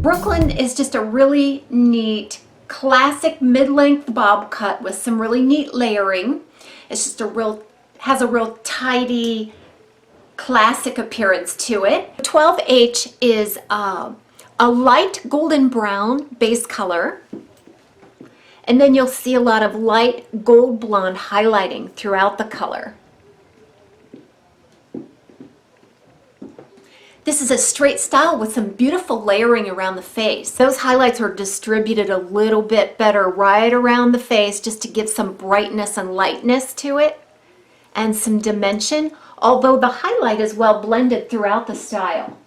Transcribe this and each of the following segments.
Brooklyn is just a really neat classic mid-length bob cut with some really neat layering. It's just has a real tidy classic appearance to it. 12H is a light golden brown base color, and then you'll see a lot of light gold blonde highlighting throughout the color. This is a straight style with some beautiful layering around the face. Those highlights are distributed a little bit better right around the face just to give some brightness and lightness to it and some dimension, although the highlight is well blended throughout the style.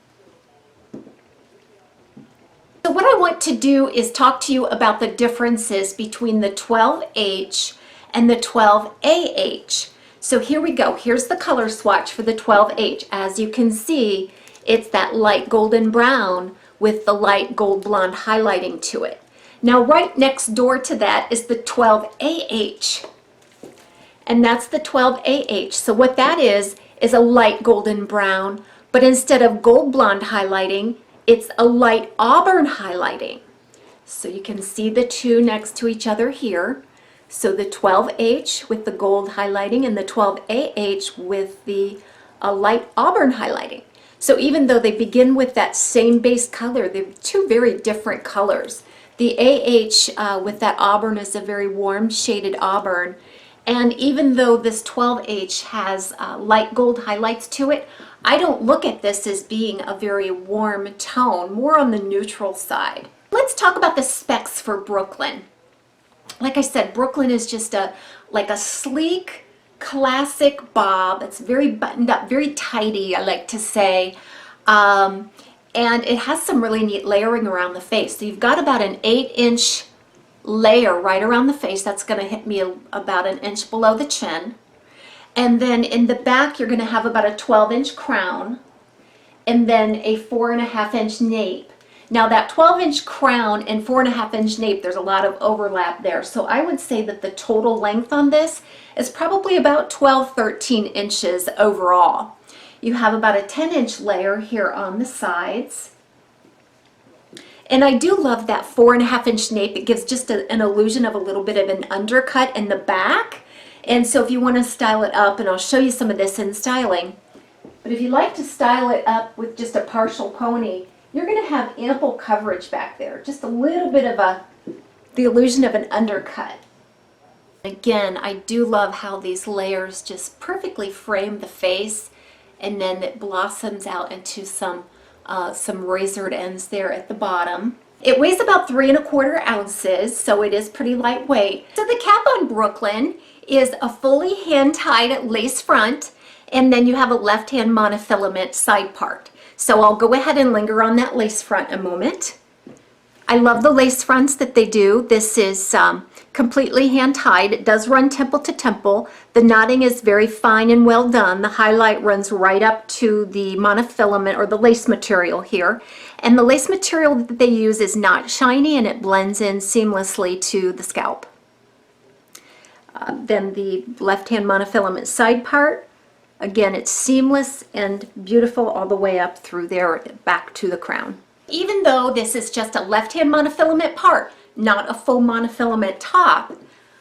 So what I want to do is talk to you about the differences between the 12H and the 12AH. So here we go. Here's the color swatch for the 12H. As you can see, it's that light golden brown with the light gold blonde highlighting to it. Now right next door to that is the 12AH, and that's the 12AH. So what that is a light golden brown, but instead of gold blonde highlighting, it's a light auburn highlighting. So you can see the two next to each other here. So the 12H with the gold highlighting and the 12AH with the light auburn highlighting. So even though they begin with that same base color, they're two very different colors. The AH with that auburn is a very warm shaded auburn. And even though this 12H has light gold highlights to it, I don't look at this as being a very warm tone, more on the neutral side. Let's talk about the specs for Brooklyn. Like I said, Brooklyn is just like a sleek, classic bob. It's very buttoned up, very tidy, I like to say. And it has some really neat layering around the face. So you've got about an 8-inch layer right around the face. That's going to hit me about an inch below the chin. And then in the back, you're going to have about a 12-inch crown and then a 4.5-inch nape. Now that 12-inch crown and 4.5-inch nape, there's a lot of overlap there. So I would say that the total length on this is probably about 12-13 inches overall. You have about a 10-inch layer here on the sides. And I do love that 4.5-inch nape. It gives just an illusion of a little bit of an undercut in the back. And so if you want to style it up, and I'll show you some of this in styling, but if you like to style it up with just a partial pony, you're going to have ample coverage back there. Just a little bit of the illusion of an undercut. Again, I do love how these layers just perfectly frame the face, and then it blossoms out into some razored ends there at the bottom. It weighs about 3¼ ounces, so it is pretty lightweight. So the cap on Brooklyn is a fully hand-tied lace front, and then you have a left-hand monofilament side part. So I'll go ahead and linger on that lace front a moment. I love the lace fronts that they do. This is completely hand-tied. It does run temple to temple. The knotting is very fine and well done. The highlight runs right up to the monofilament or the lace material here. And the lace material that they use is not shiny, and it blends in seamlessly to the scalp. Then the left-hand monofilament side part, again, it's seamless and beautiful all the way up through there back to the crown. Even though this is just a left-hand monofilament part, not a full monofilament top,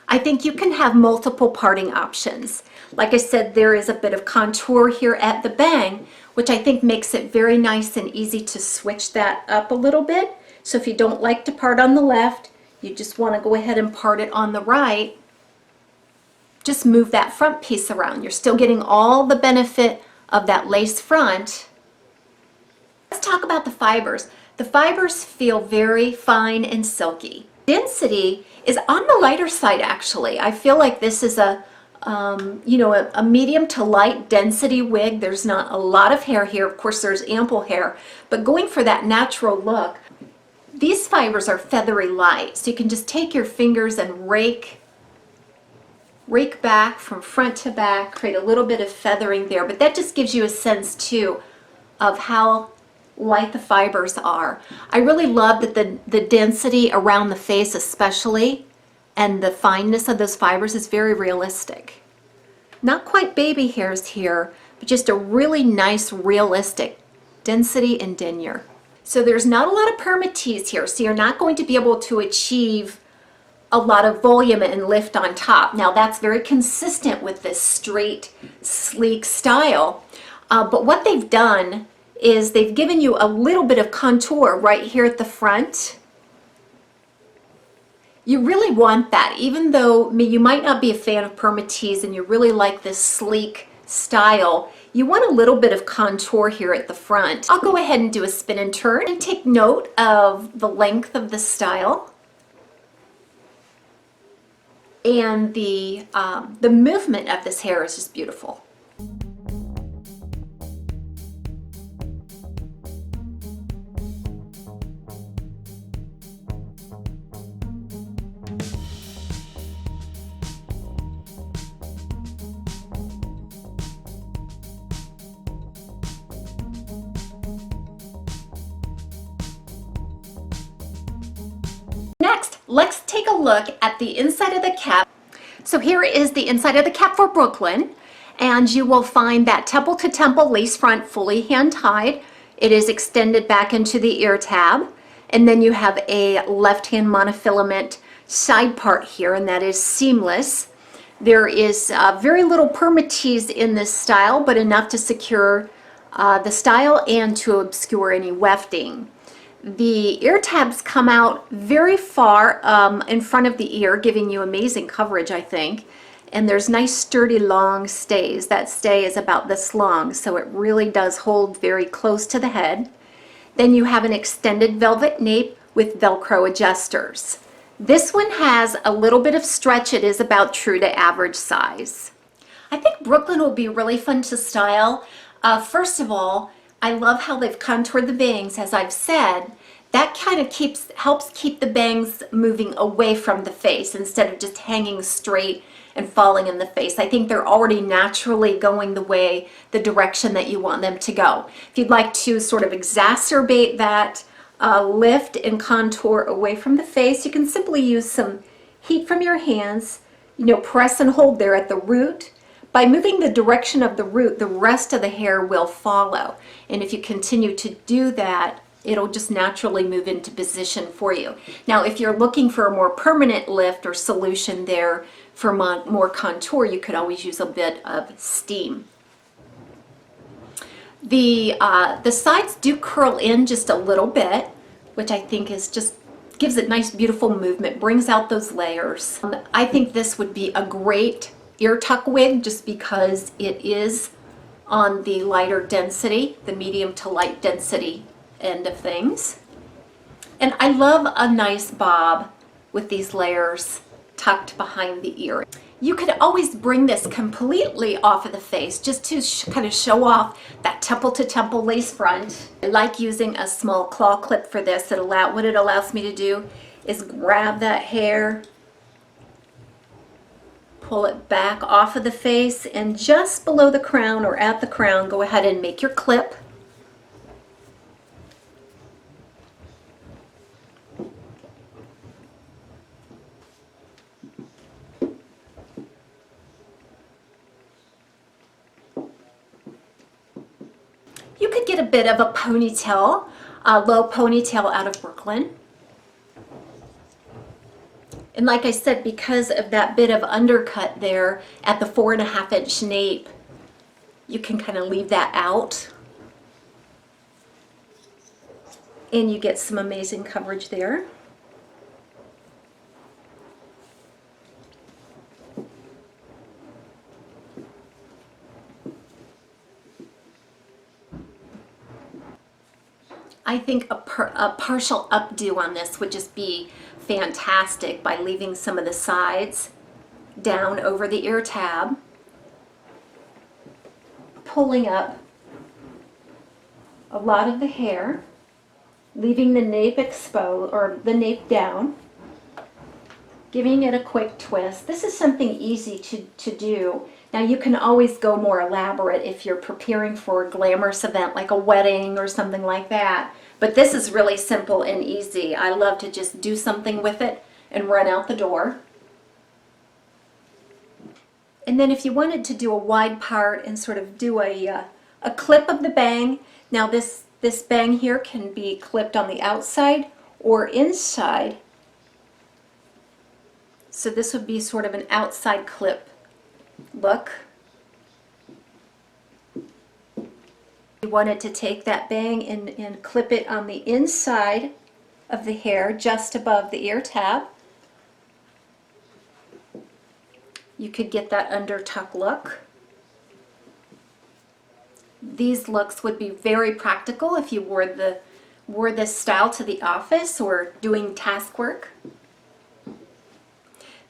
I think you can have multiple parting options. Like I said, there is a bit of contour here at the bang, which I think makes it very nice and easy to switch that up a little bit. So if you don't like to part on the left, you just want to go ahead and part it on the right, just move that front piece around. You're still getting all the benefit of that lace front. Let's talk about the fibers. The fibers feel very fine and silky. Density is on the lighter side, actually. I feel like this is a medium to light density wig. There's not a lot of hair here. Of course, there's ample hair, but going for that natural look, these fibers are feathery light. So you can just take your fingers and rake back from front to back, create a little bit of feathering there, but that just gives you a sense too of how light the fibers are. I really love that the density around the face especially, and the fineness of those fibers is very realistic. Not quite baby hairs here, but just a really nice realistic density and denier. So there's not a lot of permatease here, so you're not going to be able to achieve a lot of volume and lift on top. Now that's very consistent with this straight, sleek style. But what they've done is they've given you a little bit of contour right here at the front. You really want that, even though you might not be a fan of permatease and you really like this sleek style. You want a little bit of contour here at the front. I'll go ahead and do a spin and turn and take note of the length of the style. And the movement of this hair is just beautiful. Next, let's take a look at the inside of the cap. So here is the inside of the cap for Brooklyn, and you will find that temple to temple lace front fully hand tied. It is extended back into the ear tab, and then you have a left hand monofilament side part here, and that is seamless. There is very little permatease in this style, but enough to secure the style and to obscure any wefting. The ear tabs come out very far in front of the ear, giving you amazing coverage, I think. And there's nice sturdy long stays. That stay is about this long, so it really does hold very close to the head. Then you have an extended velvet nape with Velcro adjusters. This one has a little bit of stretch. It is about true to average size. I think Brooklyn will be really fun to style. First of all, I love how they've contoured the bangs, as I've said. That kind of helps keep the bangs moving away from the face instead of just hanging straight and falling in the face. I think they're already naturally going the direction that you want them to go. If you'd like to sort of exacerbate that lift and contour away from the face, you can simply use some heat from your hands, press and hold there at the root. By moving the direction of the root, the rest of the hair will follow. And if you continue to do that, it'll just naturally move into position for you. Now, if you're looking for a more permanent lift or solution there for more contour, you could always use a bit of steam. The sides do curl in just a little bit, which I think is just gives it nice, beautiful movement, brings out those layers. I think this would be a great ear tuck wig just because it is on the lighter density, the medium to light density end of things. And I love a nice bob with these layers tucked behind the ear. You could always bring this completely off of the face just to kind of show off that temple to temple lace front. I like using a small claw clip for this. What it allows me to do is grab that hair, pull it back off of the face, and just below the crown or at the crown, go ahead and make your clip. You could get a bit of a ponytail, a low ponytail out of Brooklyn. And like I said, because of that bit of undercut there at the 4.5-inch nape, you can kind of leave that out. And you get some amazing coverage there. I think a partial updo on this would just be fantastic by leaving some of the sides down over the ear tab, pulling up a lot of the hair, leaving the nape exposed or the nape down, giving it a quick twist. This is something easy to do. Now you can always go more elaborate if you're preparing for a glamorous event like a wedding or something like that. But this is really simple and easy. I love to just do something with it and run out the door. And then if you wanted to do a wide part and sort of do a clip of the bang, now this This bang here can be clipped on the outside or inside. So this would be sort of an outside clip look. You wanted to take that bang and clip it on the inside of the hair, just above the ear tab. You could get that under tuck look. These looks would be very practical if you wore this style to the office or doing task work.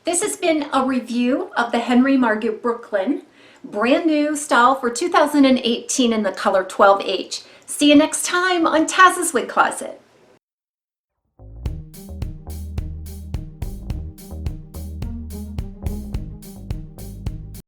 This has been a review of the Henry Margu Brooklyn, brand new style for 2018 in the color 12H. See you next time on Taz's Wig Closet.